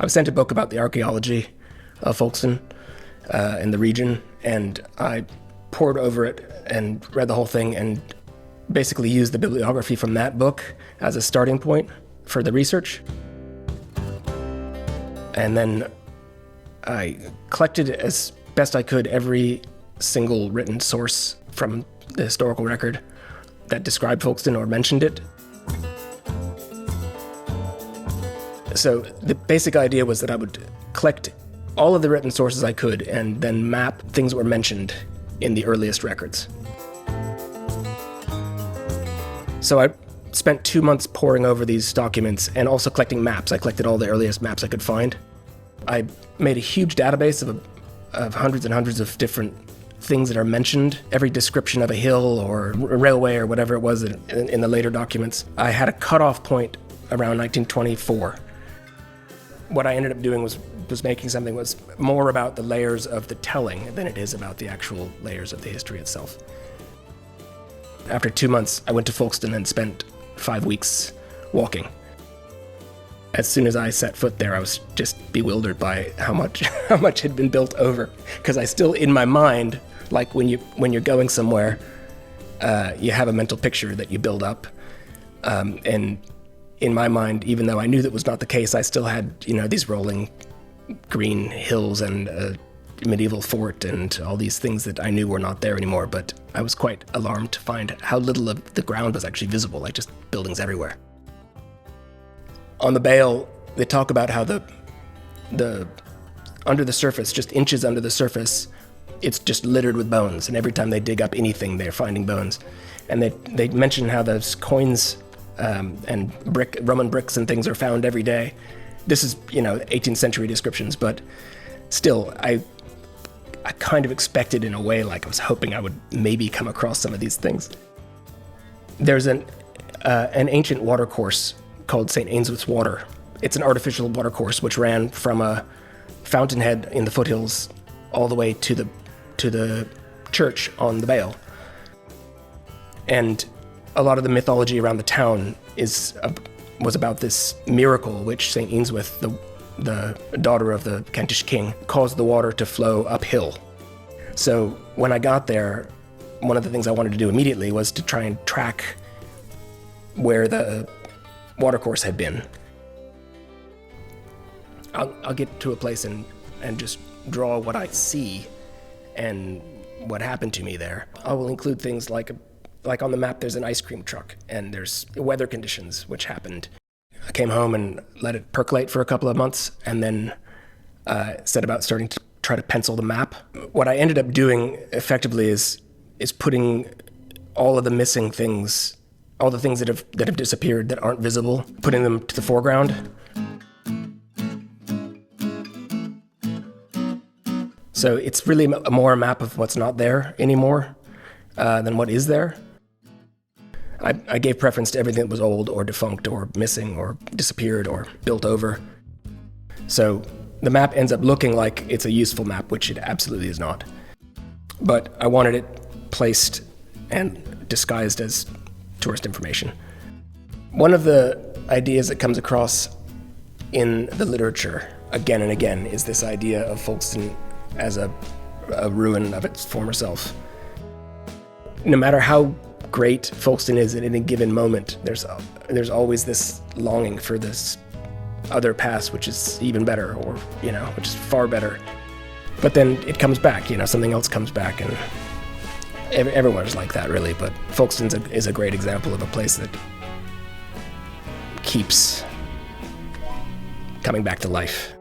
I was sent a book about the archaeology of Folkestone in the region, and I pored over it and read the whole thing and basically used the bibliography from that book as a starting point for the research. And then I collected as best I could every single written source from the historical record that described Folkestone or mentioned it. So the basic idea was that I would collect all of the written sources I could and then map things that were mentioned in the earliest records. So I spent 2 months poring over these documents and also collecting maps. I collected all the earliest maps I could find. I made a huge database of hundreds and hundreds of different things that are mentioned, every description of a hill or a railway or whatever it was in the later documents. I had a cutoff point around 1924. What I ended up doing was making something that was more about the layers of the telling than it is about the actual layers of the history itself. After 2 months, I went to Folkestone and spent 5 weeks walking. As soon as I set foot there, I was just bewildered by how much had been built over. Because I still, in my mind, like when you're going somewhere, you have a mental picture that you build up, and in my mind, even though I knew that was not the case, I still had, these rolling green hills and a medieval fort and all these things that I knew were not there anymore. But I was quite alarmed to find how little of the ground was actually visible, like just buildings everywhere. On the Bale, they talk about how the under the surface, just inches under the surface, it's just littered with bones. And every time they dig up anything, they're finding bones. And they mention how those coins and Roman bricks and things are found every day. This is, 18th century descriptions, but still, I kind of expected in a way, like I was hoping I would maybe come across some of these things. There's an ancient watercourse called St. Ainsworth's Water. It's an artificial watercourse which ran from a fountainhead in the foothills all the way to the church on the Bale. And a lot of the mythology around the town was about this miracle which St. Ainsworth, the daughter of the Kentish king, caused the water to flow uphill. So when I got there, one of the things I wanted to do immediately was to try and track where the watercourse had been. I'll get to a place and just draw what I see and what happened to me there. I will include things like on the map there's an ice cream truck and there's weather conditions which happened. I came home and let it percolate for a couple of months and then set about starting to try to pencil the map. What I ended up doing effectively is putting all of the missing things, all the things that have disappeared that aren't visible, putting them to the foreground. So it's really more a map of what's not there anymore than what is there. I gave preference to everything that was old or defunct or missing or disappeared or built over. So the map ends up looking like it's a useful map, which it absolutely is not. But I wanted it placed and disguised as tourist information. One of the ideas that comes across in the literature again and again is this idea of Folkestone as a ruin of its former self. No matter how great Folkestone is at any given moment, there's always this longing for this other past, which is even better, or which is far better. But then it comes back, something else comes back, and everyone's like that, really. But Folkestone is a great example of a place that keeps coming back to life.